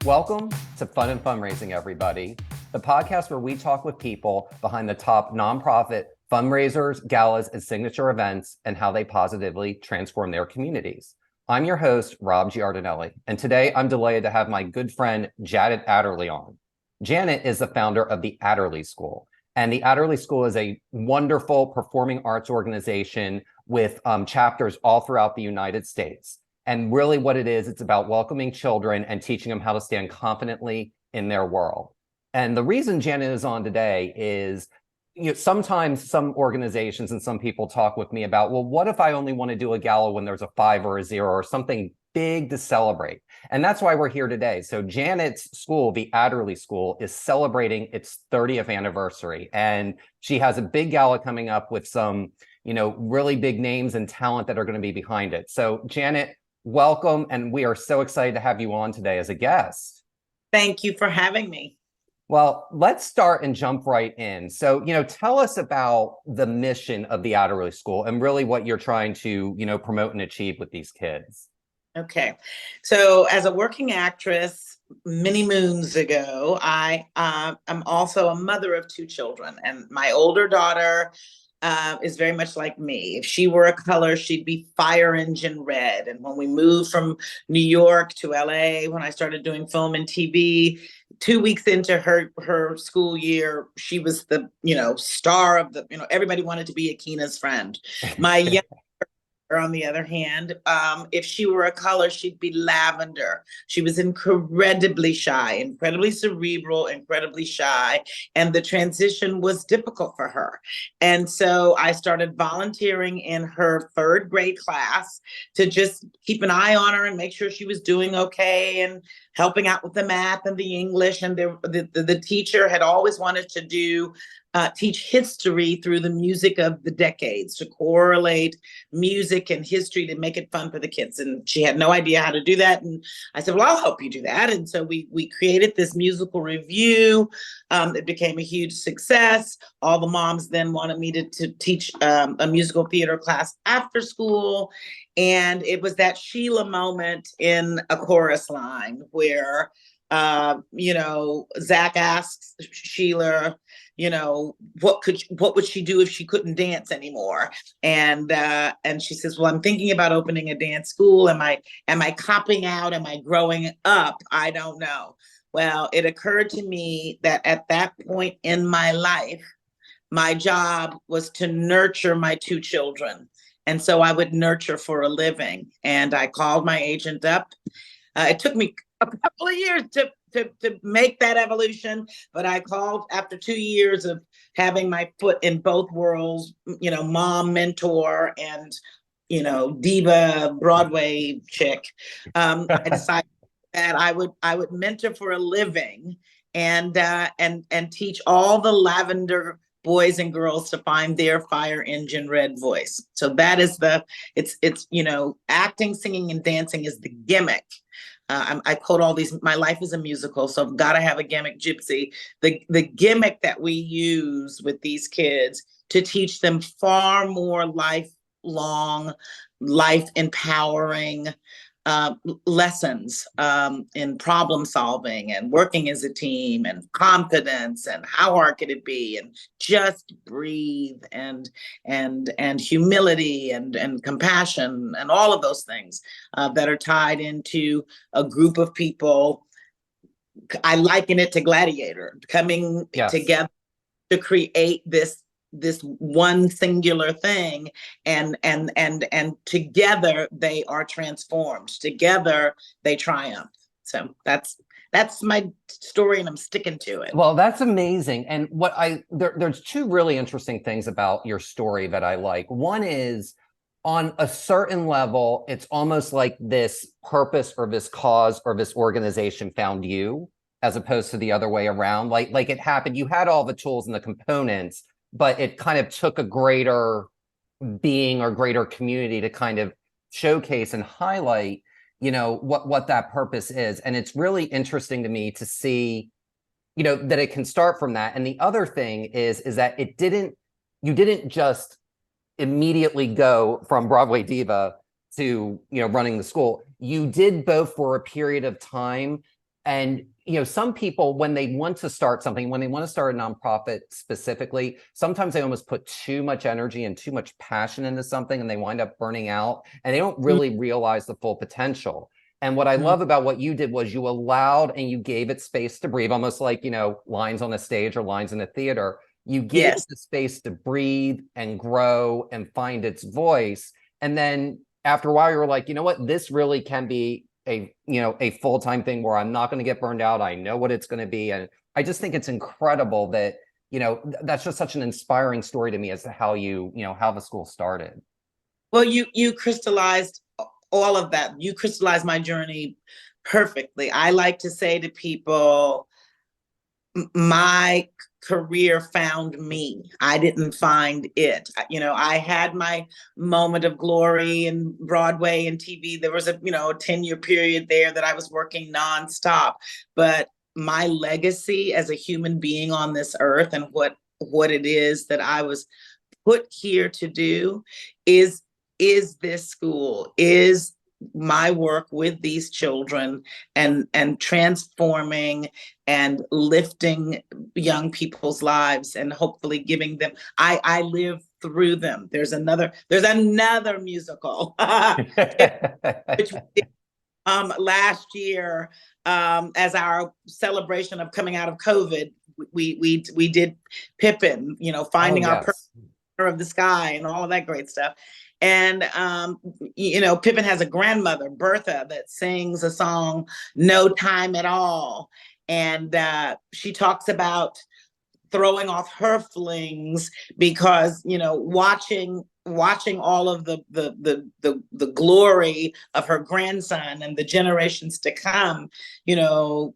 Welcome to Fun and Fundraising, everybody, the podcast where we talk with people behind the top nonprofit fundraisers, galas, and signature events and how they positively transform their communities. I'm your host, Rob Giardinelli, and today I'm delighted to have my good friend, Janet Adderley on. Janet is the founder of the Adderley School, and the Adderley School is a wonderful performing arts organization with chapters all throughout the United States. And really what it is, it's about welcoming children and teaching them how to stand confidently in their world. And the reason Janet is on today is, sometimes some organizations and some people talk with me about, well, what if I only want to do a gala when there's a 5 or a 0 or something big to celebrate? And that's why we're here today. So Janet's school, the Adderley School, is celebrating its 30th anniversary. And she has a big gala coming up with some, really big names and talent that are going to be behind it. So Janet, welcome, and we are so excited to have you on today as a guest. Thank you for having me. Well, let's start and jump right in. So, tell us about the mission of the Adderley School and really what you're trying to, promote and achieve with these kids. Okay. So as a working actress many moons ago, I am also a mother of 2 children, and my older daughter is very much like me. If she were a color, she'd be fire engine red. And when we moved from New York to LA, when I started doing film and TV, 2 weeks into her school year, she was the, star of the, everybody wanted to be Akina's friend. My young on the other hand, if she were a color, she'd be lavender. She was incredibly shy, incredibly cerebral, incredibly shy, and the transition was difficult for her. And so I started volunteering in her 3rd grade class to just keep an eye on her and make sure she was doing okay, and helping out with the math and the English. And the teacher had always wanted to teach history through the music of the decades, to correlate music and history to make it fun for the kids. And she had no idea how to do that. And I said, well, I'll help you do that. And so we created this musical review. It became a huge success. All the moms then wanted me to teach a musical theater class after school. And it was that Sheila moment in a chorus line where Zach asks Sheila, what would she do if she couldn't dance anymore? And she says, well, I'm thinking about opening a dance school. Am I copping out? Am I growing up? I don't know. Well, it occurred to me that at that point in my life, my job was to nurture my 2 children. And so I would nurture for a living. And I called my agent up. It took me a couple of years to make that evolution, but I called after 2 years of having my foot in both worlds, mom, mentor, and diva Broadway chick. I decided that I would mentor for a living and teach all the lavender boys and girls to find their fire engine red voice. So that is it's acting, singing, and dancing is the gimmick. I quote all these, my life is a musical, so I've got to have a gimmick, Gypsy. The gimmick that we use with these kids to teach them far more lifelong, life empowering lessons in problem solving and working as a team and confidence and how hard could it be and just breathe and humility and compassion and all of those things that are tied into a group of people. I liken it to Gladiator, coming together to create this one singular thing, and together they are transformed, together they triumph. So that's my story, and I'm sticking to it. Well, that's amazing. And there's 2 really interesting things about your story that I like. One is, on a certain level, it's almost like this purpose or this cause or this organization found you, as opposed to the other way around. Like it happened, you had all the tools and the components, but it kind of took a greater being or greater community to kind of showcase and highlight, what that purpose is. And it's really interesting to me to see, that it can start from that. And the other thing is that you didn't just immediately go from Broadway diva to, running the school. You did both for a period of time And, you know, some people, when they want to start something, when they want to start a nonprofit specifically, sometimes they almost put too much energy and too much passion into something and they wind up burning out and they don't really realize the full potential. And what I Mhm. love about what you did was you allowed and you gave it space to breathe, almost like, you know, lines on a stage or lines in a theater. You gave it Yes. the space to breathe and grow and find its voice. And then after a while, you were like, you know what, this really can be a, you know, a full-time thing where I'm not going to get burned out. I know what it's going to be. And I just think it's incredible that, you know, that's just such an inspiring story to me as to how you know, how the school started. Well, you crystallized all of that. You crystallized my journey perfectly. I like to say to people, my career found me. I didn't find it. You know, I had my moment of glory in Broadway and TV. There was a, you know, a 10-year period there that I was working nonstop. But my legacy as a human being on this earth and what it is that I was put here to do is this school, is my work with these children and transforming and lifting young people's lives and hopefully giving them, I live through them. There's another musical which we did last year as our celebration of coming out of COVID. We did Pippin, you know, Oh, finding our yes. of the sky and all of that great stuff. And you know, Pippin has a grandmother, Bertha, that sings a song, "No Time at All," and she talks about throwing off her flings because, you know, watching all of the glory of her grandson and the generations to come, you know,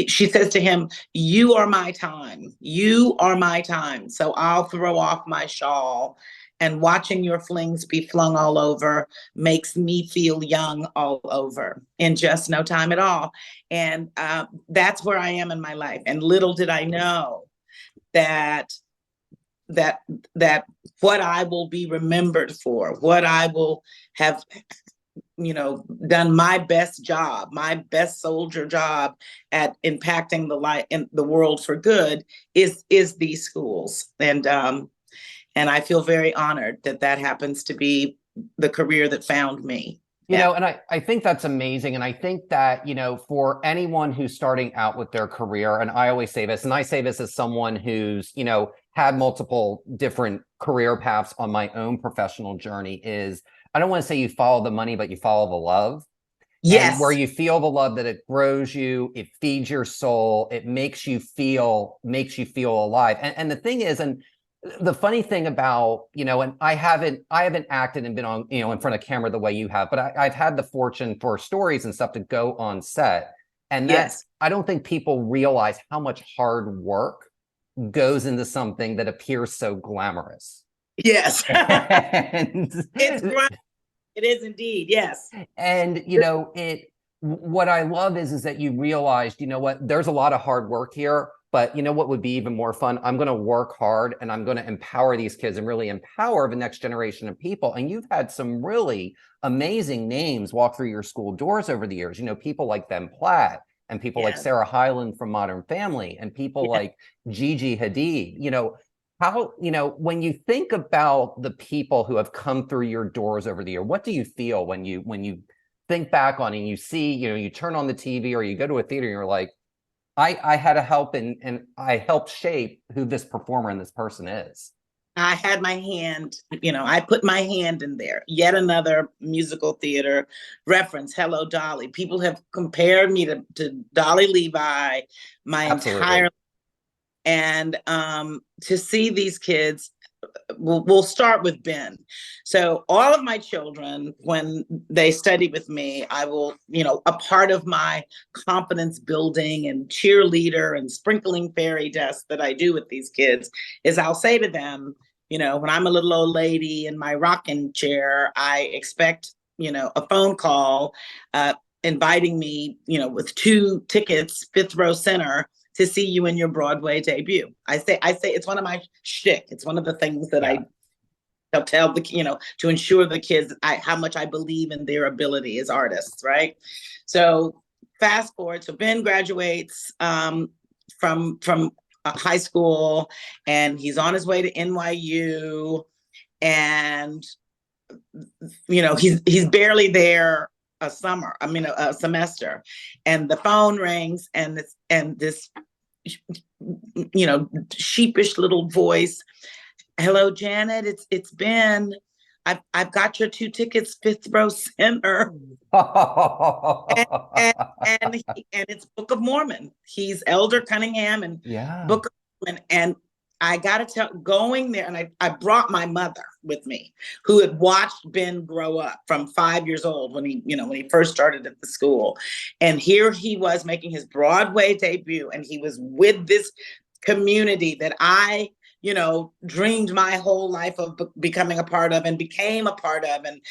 she says to him, "You are my time. You are my time. So I'll throw off my shawl." And watching your flings be flung all over makes me feel young all over in just no time at all. And that's where I am in my life. And little did I know that that that what I will be remembered for, what I will have, you know, done my best job, my best soldier job at impacting the life in the world for good is these schools. And I feel very honored that that happens to be the career that found me. You Yeah. know, and I think that's amazing. And I think that, you know, for anyone who's starting out with their career, and I always say this, and I say this as someone who's, you know, had multiple different career paths on my own professional journey, is I don't want to say you follow the money, but you follow the love. And where Yes. you feel the love, that it grows you, it feeds your soul, it makes you feel alive. And the thing is, and the funny thing about, you know, and I haven't acted and been on, you know, in front of camera the way you have, but I've had the fortune for stories and stuff to go on set. And that's, Yes. I don't think people realize how much hard work goes into something that appears so glamorous. Yes. And It's great. It is indeed. Yes. and you know, what I love is that you realized, you know what, there's a lot of hard work here, but you know what would be even more fun? I'm going to work hard and I'm going to empower these kids and really empower the next generation of people. And you've had some really amazing names walk through your school doors over the years, you know, people like Ben Platt and people like Yes. Sarah Hyland from Modern Family and people Yes. like Gigi Hadid. You know, how, you know, when you think about the people who have come through your doors over the year, what do you feel when you think back on it and you see, you know, you turn on the TV or you go to a theater and you're like, I had a help and I helped shape who this performer and this person is. I had my hand, you know, I put my hand in there. Yet another musical theater reference. Hello, Dolly. People have compared me to Dolly Levi my Absolutely. entire, and to see these kids, we'll start with Ben. So all of my children, when they study with me, I will, you know, a part of my confidence building and cheerleader and sprinkling fairy dust that I do with these kids is I'll say to them, you know, when I'm a little old lady in my rocking chair, I expect, you know, a phone call inviting me, you know, with 2 tickets, 5th row center, to see you in your Broadway debut. I say it's one of my shtick. It's one of the things that Yeah. I'll tell the, you know, to ensure the kids how much I believe in their ability as artists, right? So fast forward, so Ben graduates from high school, and he's on his way to NYU, and he's barely there a semester, and the phone rings, and this sheepish little voice, "Hello, Janet, it's Ben. I've got your 2 tickets, fifth row center." and, and, and it's Book of Mormon. He's Elder Cunningham and Yeah. Book of Mormon. And I gotta tell, going there, and I brought my mother with me, who had watched Ben grow up from 5 years old when he first started at the school. And here he was making his Broadway debut, and he was with this community that I dreamed my whole life of becoming a part of, and became a part of. And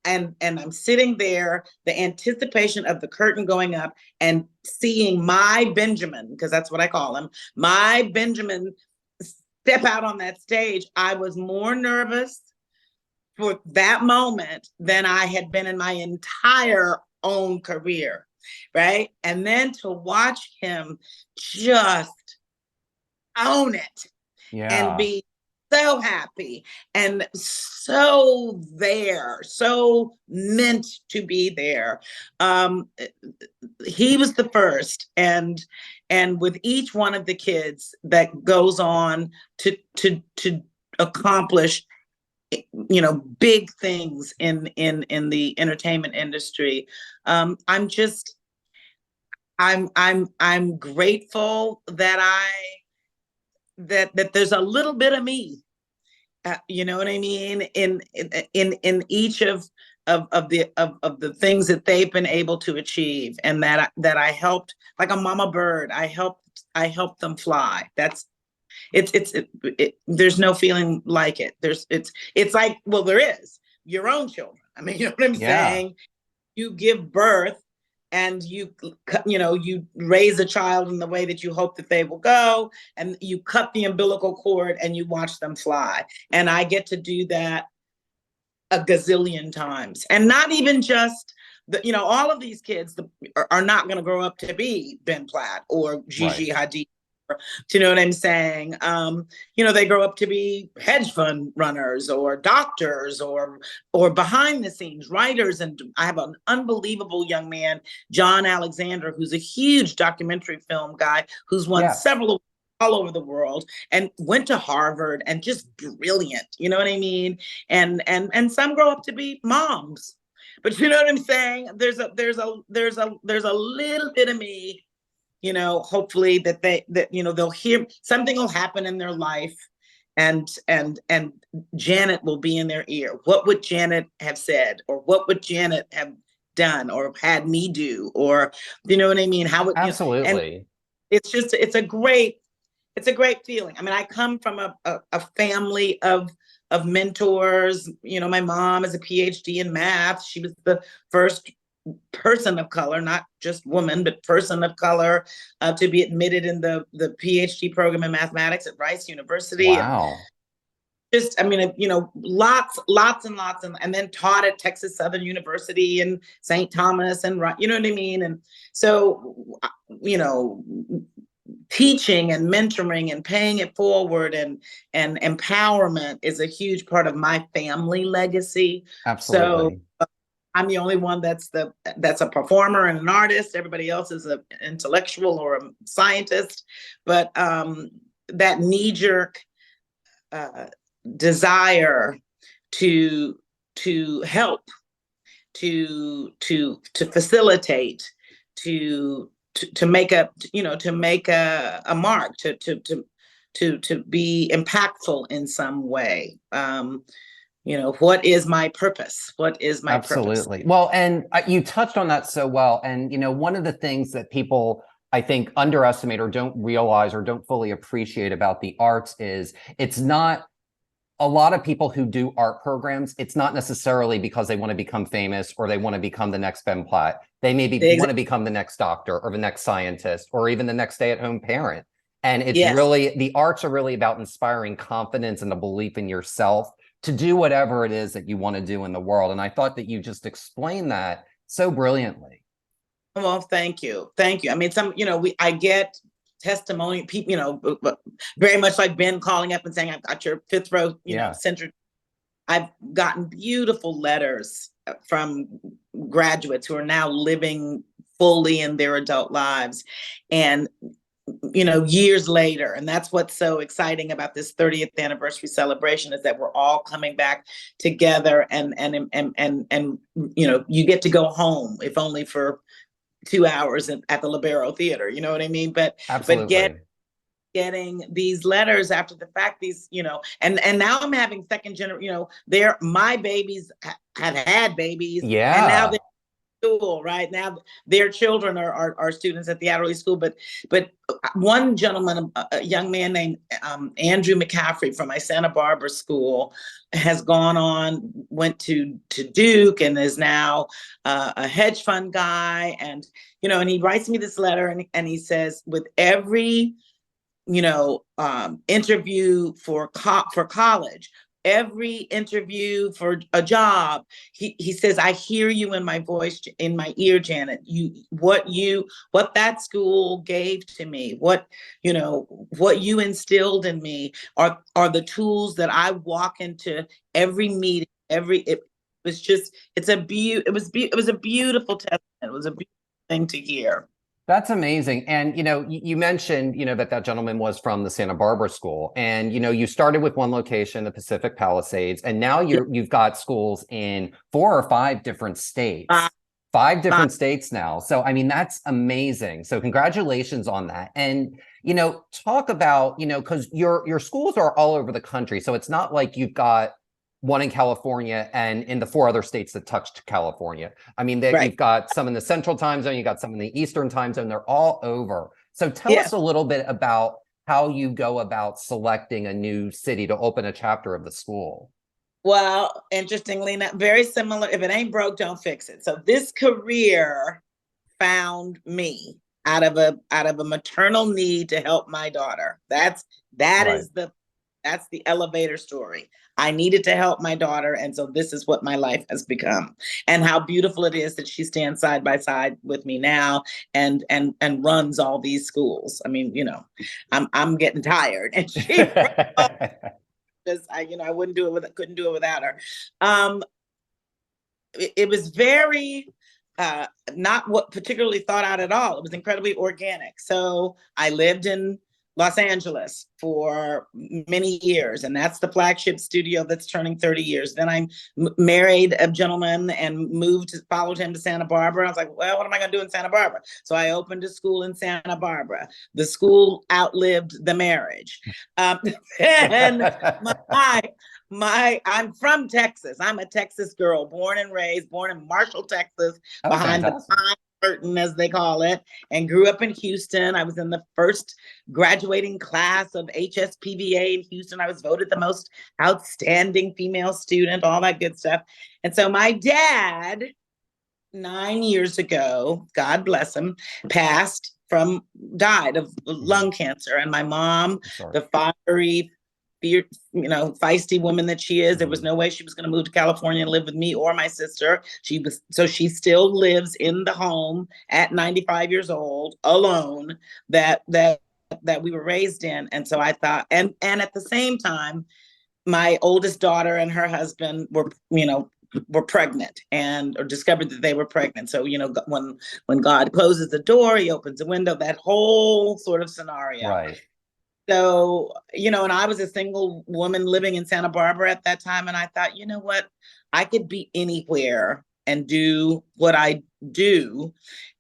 I'm sitting there, the anticipation of the curtain going up and seeing my Benjamin, because that's what I call him, my Benjamin, step out on that stage. I was more nervous for that moment than I had been in my entire own career, right? And then to watch him just own it. Yeah. And be so happy and so there, so meant to be there. He was the first, and with each one of the kids that goes on to accomplish big things in the entertainment industry. I'm grateful that that there's a little bit of me, you know what I mean, in each of the things that they've been able to achieve, and that I helped, like a mama bird. I helped them fly. There's no feeling like it. It's like, well, there is your own children. I mean, you know what I'm saying? You give birth, and you raise a child in the way that you hope that they will go, and you cut the umbilical cord and you watch them fly. And I get to do that a gazillion times. And not even just all of these kids are not going to grow up to be Ben Platt or Gigi Hadid. Do you know what I'm saying? They grow up to be hedge fund runners or doctors or behind the scenes writers. And I have an unbelievable young man, John Alexander, who's a huge documentary film guy, who's won several all over the world and went to Harvard, and just brilliant. You know what I mean? And some grow up to be moms. But you know what I'm saying? There's a little bit of me, hopefully that they'll hear something will happen in their life, and Janet will be in their ear. What would Janet have said, or what would Janet have done or had me do, or you know what I mean? How would absolutely? And it's a great feeling. I mean, I come from a family of mentors. My mom is a PhD in math. She was the first person of color, not just woman, but person of color, to be admitted in the PhD program in mathematics at Rice University. Wow. And lots and lots, and then taught at Texas Southern University and St. Thomas, and you know what I mean? And so, teaching and mentoring and paying it forward and empowerment is a huge part of my family legacy. Absolutely. So I'm the only one that's a performer and an artist. Everybody else is an intellectual or a scientist. But that knee-jerk desire to help, to facilitate, to make a mark, to be impactful in some way. What is my purpose? What is my purpose? Absolutely. Well, and you touched on that so well. And, one of the things that people, I think, underestimate or don't realize or don't fully appreciate about the arts is it's not a lot of people who do art programs. It's not necessarily because they want to become famous or they want to become the next Ben Platt. They maybe want to become the next doctor or the next scientist or even the next stay-at-home parent. And it's really, the arts are really about inspiring confidence and a belief in yourself to do whatever it is that you want to do in the world. And I thought that you just explained that so brilliantly. Well, thank you. Thank you. I mean, I get testimony, people, very much like Ben calling up and saying, I've got your fifth row, Yeah. center. I've gotten beautiful letters from graduates who are now living fully in their adult lives. And years later. And that's what's so exciting about this 30th anniversary celebration, is that we're all coming back together, and you get to go home, if only for 2 hours at the Libero Theater, you know what I mean? But Absolutely. getting these letters after the fact, and now I'm having second generation, my babies have had babies, and now Yeah. they're school right now, their children are students at the Adderley school. But one gentleman, a young man named Andrew McCaffrey from my Santa Barbara school, has went to Duke, and is now a hedge fund guy. And and he writes me this letter, and he says, with every interview for college, every interview for a job, he says, I hear you in my voice, in my ear, Janet. What that school gave to me, what you instilled in me are the tools that I walk into every meeting. It was a beautiful testament. It was a beautiful thing to hear. That's amazing. And, you mentioned, that gentleman was from the Santa Barbara school, and, you started with one location, the Pacific Palisades, and now you've got schools in 4 or 5 different states, 5 different states now. So, I mean, that's amazing. So congratulations on that. And, talk about, because your schools are all over the country. So it's not like you've got one in California and in the 4 other states that touched California. I mean, you've got some in the central time zone, you got some in the eastern time zone, they're all over. So tell us a little bit about how you go about selecting a new city to open a chapter of the school. Well, interestingly, not very similar. If it ain't broke, don't fix it. So this career found me out of a maternal need to help my daughter. That's the elevator story. I needed to help my daughter, and so this is what my life has become. And how beautiful it is that she stands side by side with me now, and runs all these schools. I mean, I'm getting tired, and she because I couldn't do it without her. It was very not what particularly thought out at all. It was incredibly organic. So I lived in Los Angeles for many years, and that's the flagship studio that's turning 30 years. Then I married a gentleman and followed him to Santa Barbara. I was like, well, what am I going to do in Santa Barbara? So I opened a school in Santa Barbara. The school outlived the marriage. And I'm from Texas. I'm a Texas girl, born and raised, born in Marshall, Texas, behind the pine curtain, as they call it, and grew up in Houston. I was in the first graduating class of HSPVA in Houston. I was voted the most outstanding female student, all that good stuff. And so my dad, 9 years ago, God bless him, died of lung cancer. And my mom, the fiery, feisty woman that she is, there was no way she was going to move to California and live with me or my sister. She still lives in the home at 95 years old, alone, that we were raised in. And so I thought, and at the same time, my oldest daughter and her husband were pregnant, or discovered that they were pregnant. So, when God closes the door, he opens the window, that whole sort of scenario. Right. So, and I was a single woman living in Santa Barbara at that time. And I thought, you know what, I could be anywhere and do what I do.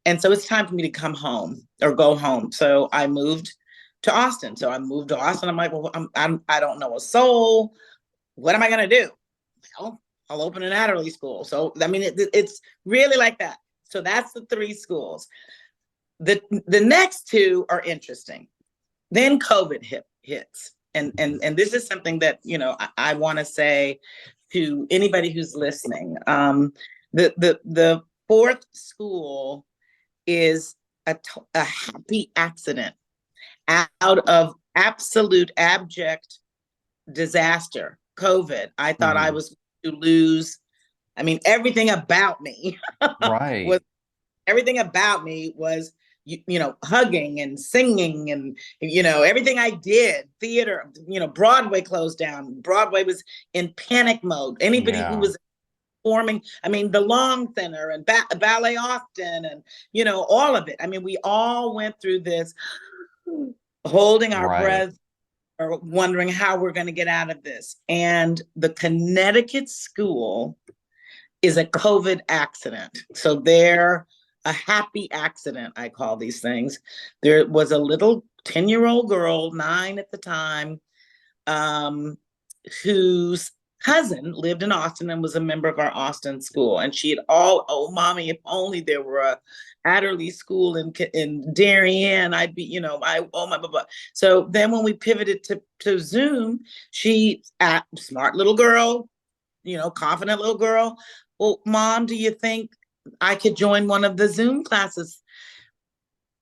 And so it's time for me to come home or go home. So I moved to Austin. I'm like, well, I don't know a soul. What am I going to do? Well, I'll open an Adderley school. So, I mean, it's really like that. So that's the 3 schools. The next 2 are interesting. Then COVID hits. And this is something that, I want to say to anybody who's listening. The 4th school is a happy accident out of absolute abject disaster, COVID. I thought I was to lose, everything about me right. was everything about me was, hugging and singing and, everything I did, theater, Broadway closed down. Broadway was in panic mode. Anybody who was performing, I mean, the Long Center and Ballet Austin and, all of it. I mean, we all went through this holding our breath or wondering how we're going to get out of this. And the Connecticut school is a COVID accident. So they're a happy accident, I call these things. There was a little 10-year-old girl, 9 at the time, whose cousin lived in Austin and was a member of our Austin school. And she had oh, mommy, if only there were a Adderley school in Darien, I'd be, oh my, blah, blah. So then when we pivoted to Zoom, she, smart little girl, confident little girl. Well, Mom, do you think I could join one of the Zoom classes?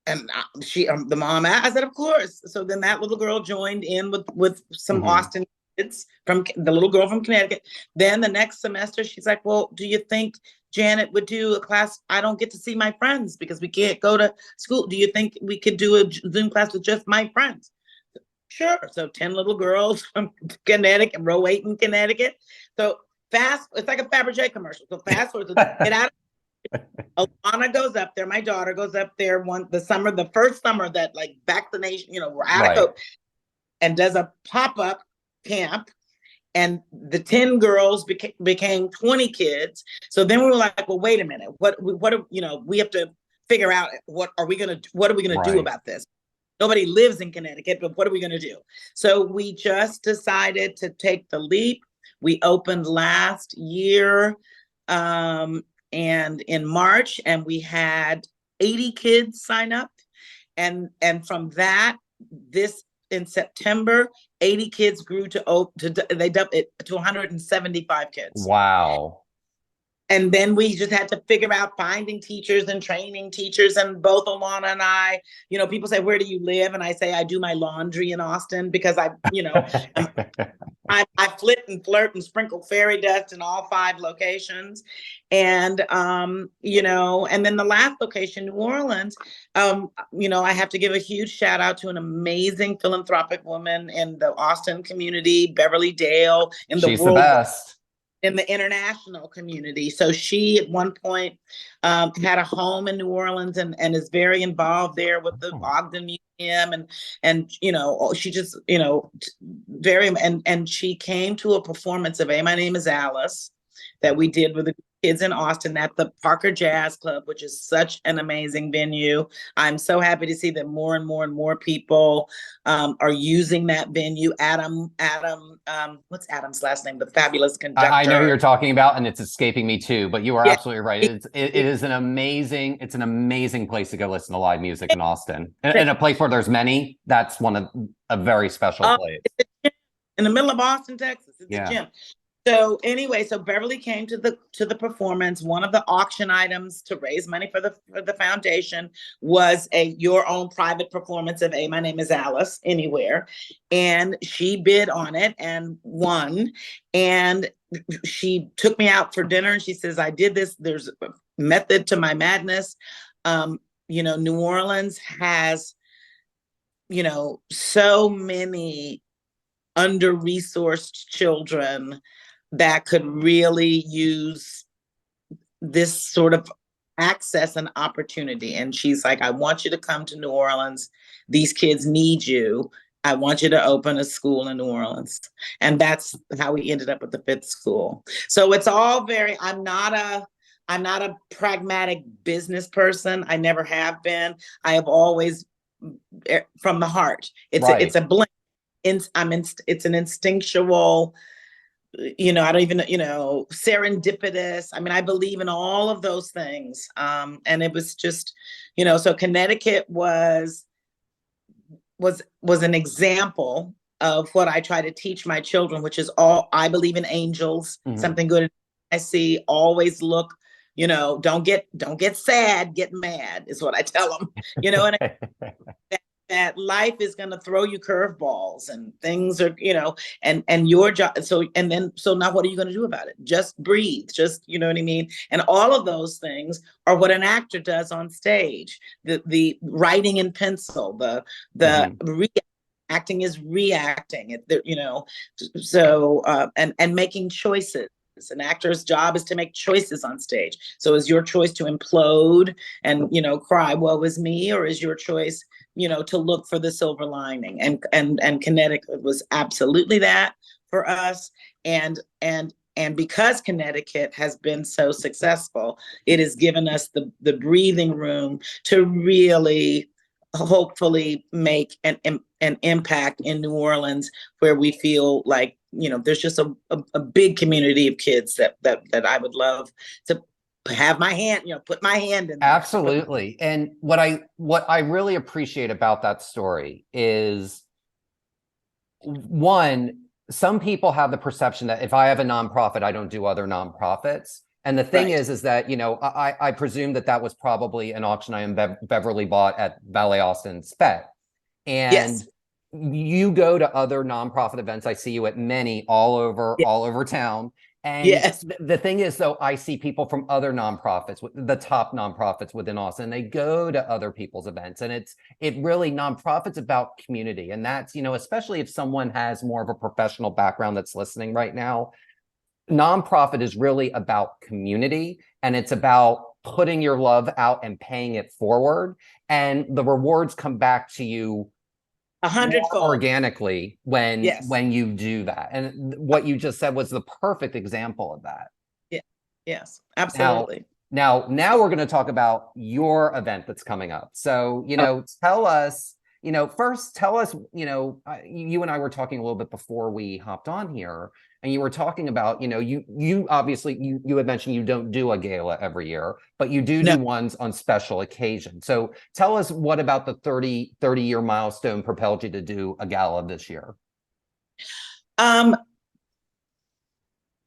And the mom asked, I said, of course. So then that little girl joined in with some Austin kids, from the little girl from Connecticut. Then the next semester, she's like, well, do you think Janet would do a class? I don't get to see my friends because we can't go to school. Do you think we could do a Zoom class with just my friends? Sure. So 10 little girls from Connecticut, row 8 in Connecticut. So it's like a Fabergé commercial. So fast forward, get out. Alana goes up there. My daughter goes up there the first summer that like vaccination, we're out of COVID, and does a pop-up camp. And the 10 girls became 20 kids. So then we were like, well, wait a minute. We have to figure out what are we gonna do about this? Nobody lives in Connecticut, but what are we gonna do? So we just decided to take the leap. We opened last year, and in March, and we had 80 kids sign up. And from that, in September, 80 kids grew they dumped it to 175 kids. Wow. And then we just had to figure out finding teachers and training teachers. And both Alana and I, people say, where do you live? And I say, I do my laundry in Austin because I flit and flirt and sprinkle fairy dust in all 5 locations. And, and then the last location, New Orleans, I have to give a huge shout out to an amazing philanthropic woman in the Austin community, Beverly Dale, She's the best. In the international community. So she at one point had a home in New Orleans and is very involved there with the Ogden Museum and she just very and she came to a performance of My Name is Alice that we did with the kids in Austin at the Parker Jazz Club, which is such an amazing venue. I'm so happy to see that more and more and more people are using that venue. Adam, what's Adam's last name? The fabulous conductor. I know who you're talking about, and it's escaping me too. But you are absolutely right. It is an amazing place to go listen to live music in Austin, in a place where there's many. That's a very special place. In the middle of Austin, Texas. It's a gym. So anyway, so Beverly came to the performance. One of the auction items to raise money for the foundation was your own private performance of My Name is Alice Anywhere. And she bid on it and won. And she took me out for dinner and she says, I did this. There's a method to my madness. New Orleans has, so many under-resourced children that could really use this sort of access and opportunity. And she's like, I want you to come to New Orleans. These kids need you. I want you to open a school in New Orleans. And that's how we ended up with the 5th school. So it's all I'm not a pragmatic business person. I never have been. I have always from the heart. It's a blend. It's an instinctual, I don't even, serendipitous. I mean, I believe in all of those things. And it was just, so Connecticut was an example of what I try to teach my children, which is I believe in angels, something good I see, always look, don't get sad, get mad is what I tell them, and that life is going to throw you curveballs and things are, and your job. So now what are you going to do about it? Just breathe, just, you know what I mean? And all of those things are what an actor does on stage. The writing in pencil, the acting is reacting, and making choices. An actor's job is to make choices on stage. So is your choice to implode and, cry, woe is me, or is your choice, to look for the silver lining? And Connecticut was absolutely that for us. And because Connecticut has been so successful, it has given us the breathing room to really hopefully make an impact in New Orleans, where we feel like, there's just a big community of kids that I would love to have my hand, put my hand in there. Absolutely. And what I really appreciate about that story is, one, some people have the perception that if I have a nonprofit, I don't do other nonprofits. And the thing is that, I presume that was probably an auction item Beverly bought at Ballet Austin Spet. And you go to other nonprofit events. I see you at many all over town. And the thing is, though, I see people from other nonprofits, the top nonprofits within Austin. They go to other people's events, and it really, nonprofits about community. And that's, especially if someone has more of a professional background that's listening right now, nonprofit is really about community, and it's about putting your love out and paying it forward. And the rewards come back to you 100-fold organically when you do that. And what you just said was the perfect example of that. Yeah. Yes, absolutely. Now we're going to talk about your event that's coming up. So, tell us, first tell us, you and I were talking a little bit before we hopped on here, and you were talking about, you obviously, you had mentioned you don't do a gala every year, but you do ones on special occasions. So tell us, what about the 30-year milestone propelled you to do a gala this year? I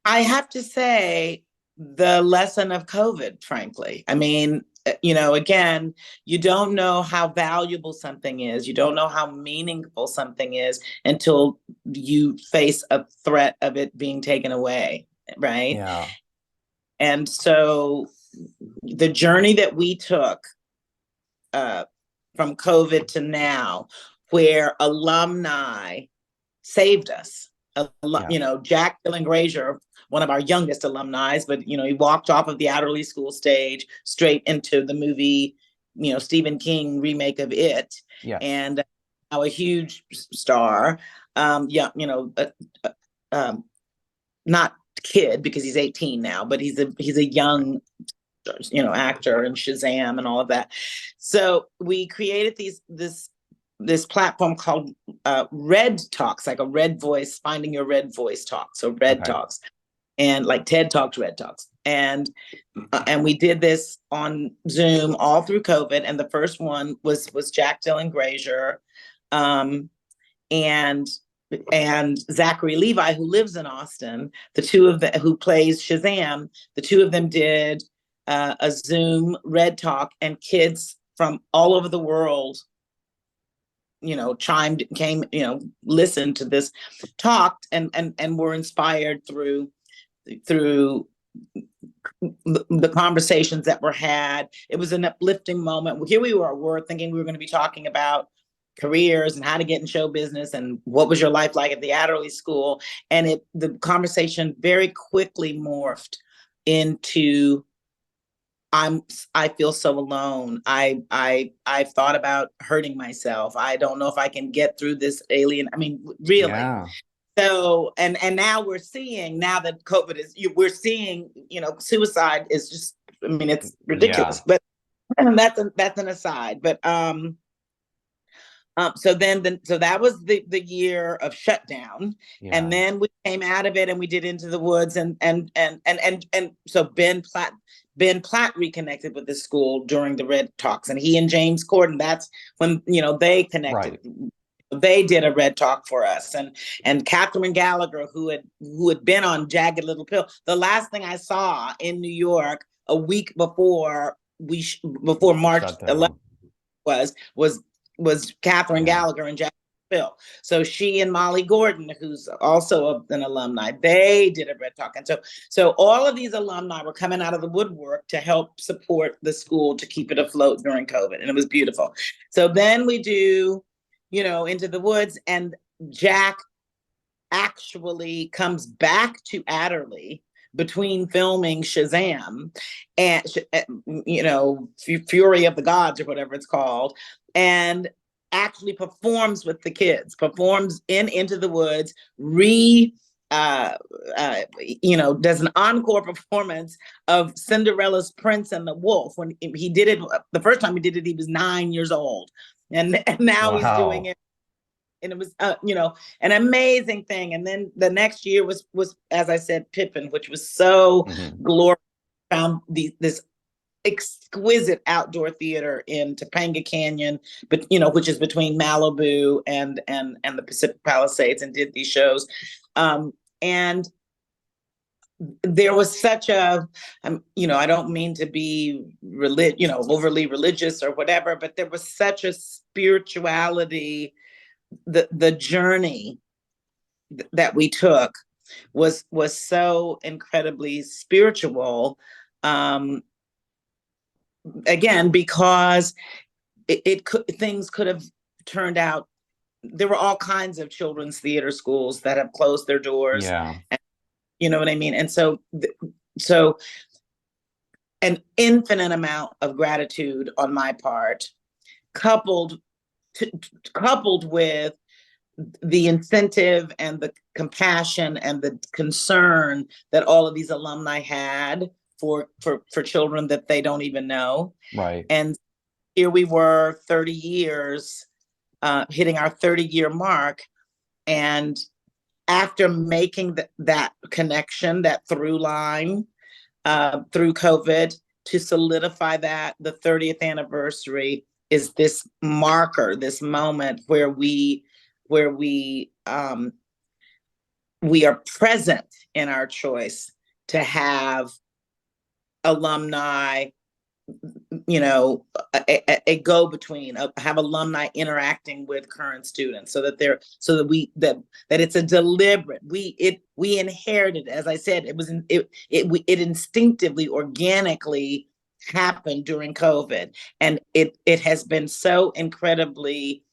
have to say, the lesson of COVID, frankly. I mean, again, you don't know how valuable something is. You don't know how meaningful something is until you face a threat of it being taken away, right? Yeah. And so the journey that we took from COVID to now, where alumni saved us. Jack Dylan Grazier, one of our youngest alumni, but he walked off of the Adderley School stage straight into the movie, Stephen King remake of It, and now a huge star. Not kid, because he's 18 now, but he's a young, actor, and Shazam and all of that. So we created this platform called Red Talks, like a red voice, finding your red voice talk. So Red Talks, and like TED Talks, Red Talks. And we did this on Zoom all through COVID. And the first one was Jack Dylan Grazier, and Zachary Levi, who lives in Austin, the two of them, who plays Shazam, the two of them did a Zoom Red Talk, and kids from all over the world listened to this talk and were inspired through the conversations that were had. It was an uplifting moment. Here we were thinking we were going to be talking about careers and how to get in show business and what was your life like at the Adderley School. And the conversation very quickly morphed into, I feel so alone. I've thought about hurting myself. I don't know if I can get through this alien. I mean, really. Yeah. So, and now we're seeing, now that COVID we're seeing, suicide is just, I mean, it's ridiculous. Yeah. But that's an aside. But so that was the year of shutdown, and then we came out of it and we did Into the Woods, and so Ben Platt reconnected with the school during the Red Talks, and he and James Corden, that's when they connected. Right. They did a Red Talk for us, and Catherine Gallagher, who had been on Jagged Little Pill. The last thing I saw in New York a week before March 11th was was Catherine Yeah. Gallagher and Jack Phil. So she and Molly Gordon, who's also an alumni, they did a Red Talk. And so all of these alumni were coming out of the woodwork to help support the school to keep it afloat during COVID. And it was beautiful. So then we do, Into the Woods, and Jack actually comes back to Adderley between filming Shazam and, Fury of the Gods or whatever it's called, and actually performs with the kids, performs in Into the Woods, does an encore performance of Cinderella's Prince and the Wolf. When he did it, the first time he did it, he was 9 years old. And now he's doing it. And it was, an amazing thing. And then the next year was, as I said, Pippin, which was so glorious. Found this exquisite outdoor theater in Topanga Canyon, but which is between Malibu and the Pacific Palisades, and did these shows. And there was such a, I don't mean to be overly religious or whatever, but there was such a spirituality. The journey that we took was so incredibly spiritual. Again, because things could have turned out. There were all kinds of children's theater schools that have closed their doors. Yeah. And, you know what I mean? And so an infinite amount of gratitude on my part, coupled with the incentive and the compassion and the concern that all of these alumni had for children that they don't even know. Right. And here we were 30 years, hitting our 30-year mark. And after making that connection, that through line through COVID, to solidify that, the 30th anniversary is this marker, this moment where we are present in our choice to have alumni, a go-between, have alumni interacting with current students, so that it's a deliberate. We inherited, as I said, it instinctively, organically happened during COVID, and it has been so incredibly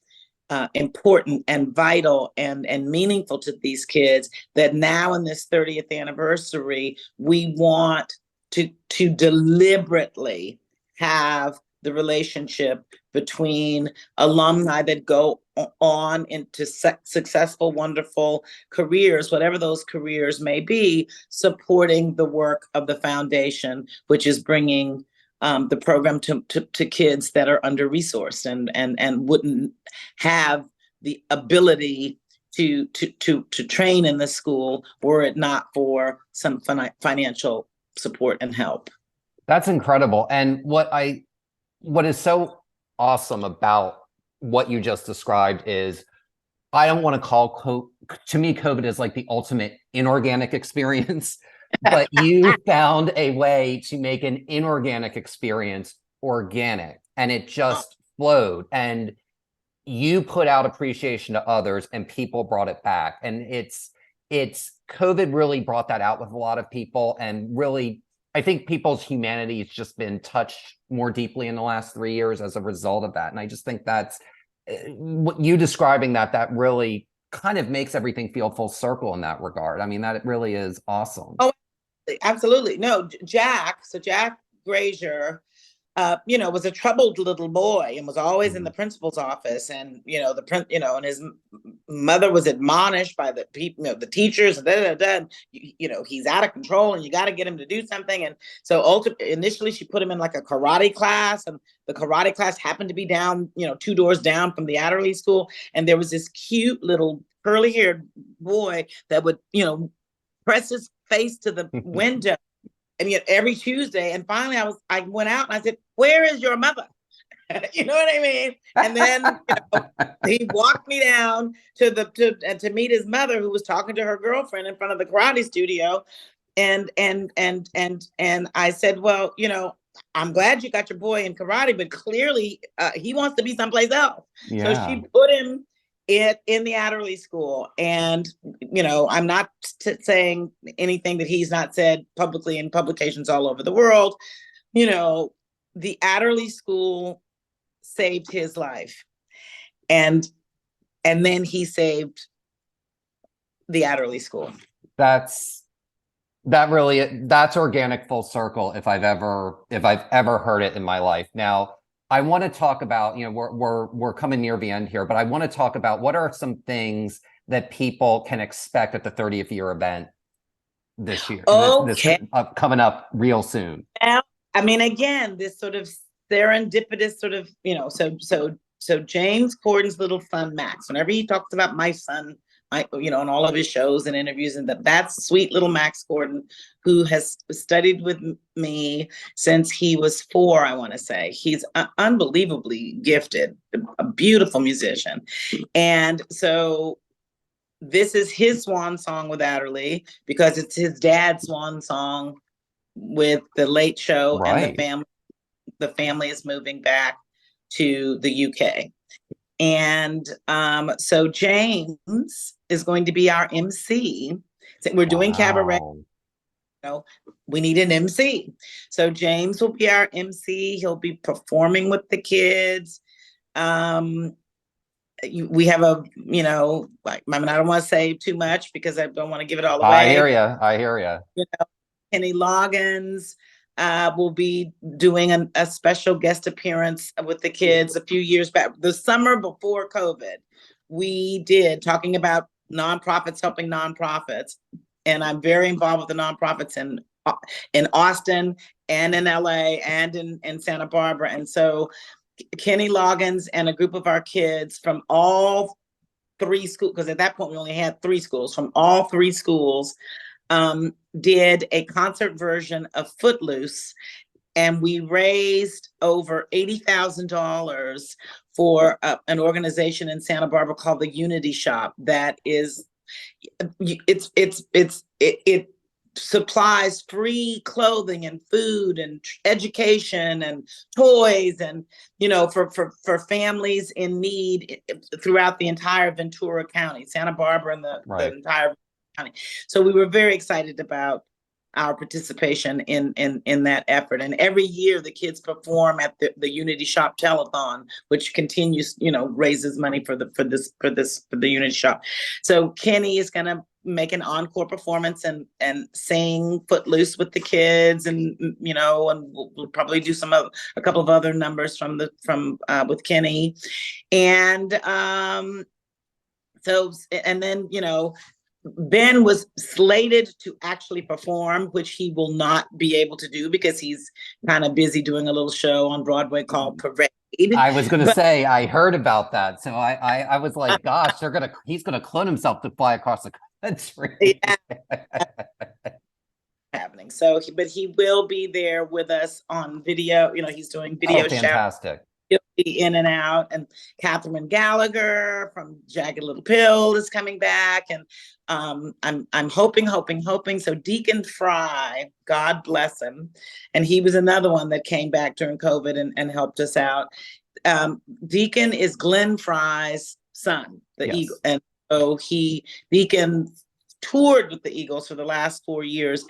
important and vital and meaningful to these kids that now in this 30th anniversary, we want to deliberately have the relationship between alumni that go on into successful, wonderful careers, whatever those careers may be, supporting the work of the foundation, which is bringing the program to kids that are under-resourced and wouldn't have the ability to train in the school were it not for some financial support and help. That's incredible. And what is so awesome about what you just described is, I don't want to call to me, COVID is like the ultimate inorganic experience, but you found a way to make an inorganic experience organic, and it just flowed, and you put out appreciation to others and people brought it back. And it's COVID really brought that out with a lot of people, and really, I think people's humanity has just been touched more deeply in the last 3 years as a result of that. And I just think that's what you describing that really kind of makes everything feel full circle in that regard. I mean, that it really is awesome. Oh, absolutely. No, Jack Grazier, was a troubled little boy and was always in the principal's office, and and his mother was admonished by the people, the teachers, and he's out of control, and you got to get him to do something. And so initially she put him in like a karate class, and the karate class happened to be down, 2 doors down from the Adderley school, and there was this cute little curly-haired boy that would, press his face to the window. And yet every Tuesday, and finally I went out and I said, "Where is your mother?" You know what I mean? And then he walked me down to meet his mother, who was talking to her girlfriend in front of the karate studio. And I said, "Well, I'm glad you got your boy in karate, but clearly he wants to be someplace else. So Yeah. she put him in the Adderley school. And, I'm not saying anything that he's not said publicly in publications all over the world. The Adderley school saved his life. And then he saved the Adderley school. That's organic full circle if I've ever heard it in my life. Now, I want to talk about, we're coming near the end here, but I want to talk about what are some things that people can expect at the 30th year event this year, Okay. coming up real soon. Now, again, this sort of serendipitous sort of, so James Corden's little son, Max, whenever he talks about my son, in all of his shows and interviews, and that's sweet little Max Corden, who has studied with me since he was 4, I want to say. He's unbelievably gifted, a beautiful musician. And so this is his swan song with Adderley, because it's his dad's swan song with the Late Show. Right. And the family is moving back to the UK. And so James is going to be our MC. We're doing cabaret. We need an MC. So James will be our MC. He'll be performing with the kids. We have I don't want to say too much because I don't want to give it all away. I hear you. Kenny Loggins will be doing a special guest appearance with the kids a few years back. The summer before COVID, we did, talking about nonprofits helping nonprofits. And I'm very involved with the nonprofits in Austin and in LA and in Santa Barbara. And so Kenny Loggins and a group of our kids from all 3 schools, because at that point we only had 3 schools, from all 3 schools, did a concert version of Footloose, and we raised over $80,000 for an organization in Santa Barbara called the Unity Shop. That is, it supplies free clothing and food and education and toys and for families in need throughout the entire Ventura County, Santa Barbara, and the entire county. So we were very excited about our participation in that effort. And every year the kids perform at the Unity Shop Telethon, which continues, raises money for the Unity Shop. So Kenny is going to make an encore performance and sing Footloose with the kids, and and we'll probably do a couple of other numbers with Kenny. And and then Ben was slated to actually perform, which he will not be able to do because he's kind of busy doing a little show on Broadway called Parade. I was going to say, I heard about that. So I was like, gosh, he's going to clone himself to fly across the country. Yeah. Happening. So, but he will be there with us on video. He's doing video shows. Fantastic. He'll be in and out. And Catherine Gallagher from Jagged Little Pill is coming back. And I'm hoping. So Deacon Fry, God bless him. And he was another one that came back during COVID and helped us out. Deacon is Glenn Fry's son, the Eagle. And so Deacon toured with the Eagles for the last 4 years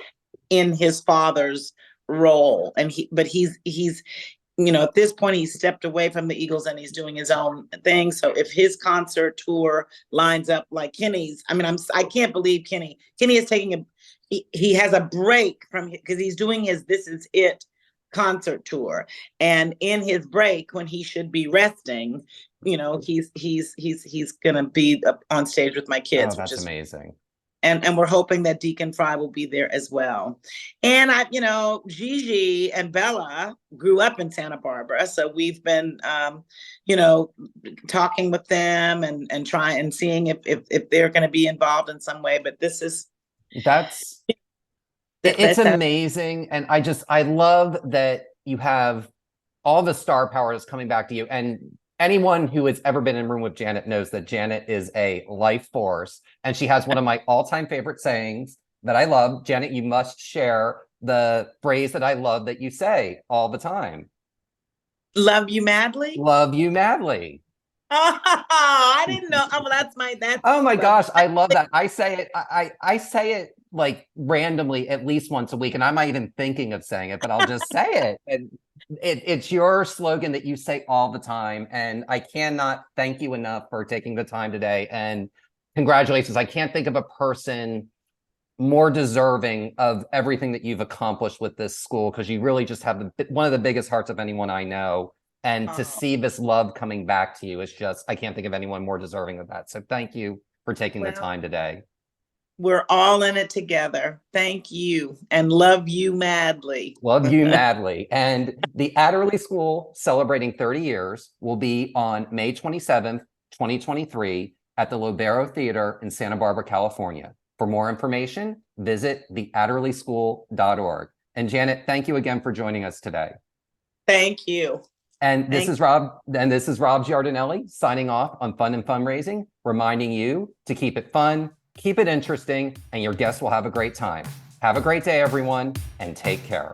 in his father's role. And he's at this point, he stepped away from the Eagles and he's doing his own thing. So if his concert tour lines up like Kenny's, I can't believe Kenny is taking he has a break from, because he's doing his This Is It concert tour. And in his break, when he should be resting, he's going to be up on stage with my kids. Oh, that's amazing. And we're hoping that Deacon Fry will be there as well. And Gigi and Bella grew up in Santa Barbara. So we've been, talking with them and trying and seeing if they're going to be involved in some way. But it's amazing. And I love that you have all the star power that's coming back to you. And anyone who has ever been in a room with Janet knows that Janet is a life force. And she has one of my all-time favorite sayings that I love. Janet, you must share the phrase that I love that you say all the time. Love you madly. Love you madly. Oh, I didn't know. Oh, well, that's Oh my love gosh, you I love madly. that. I say it, I say it like randomly at least once a week, and I'm not even thinking of saying it, but I'll just say it. And it's your slogan that you say all the time. And I cannot thank you enough for taking the time today. And congratulations. I can't think of a person more deserving of everything that you've accomplished with this school, because you really just have one of the biggest hearts of anyone I know. And to Oh, see this love coming back to you is just, I can't think of anyone more deserving of that. So thank you for taking the well, time today. we're all in it together. Thank you and love you madly. Love you madly. And the Adderley School celebrating 30 years will be on May 27th, 2023 at the Lobero Theater in Santa Barbara, California. For more information, visit theadderleyschool.org. And Janet, thank you again for joining us today. Thank you. And this Thank is Rob Giardinelli signing off on Fun and Fundraising, reminding you to keep it fun, keep it interesting, and your guests will have a great time. Have a great day, everyone, and take care.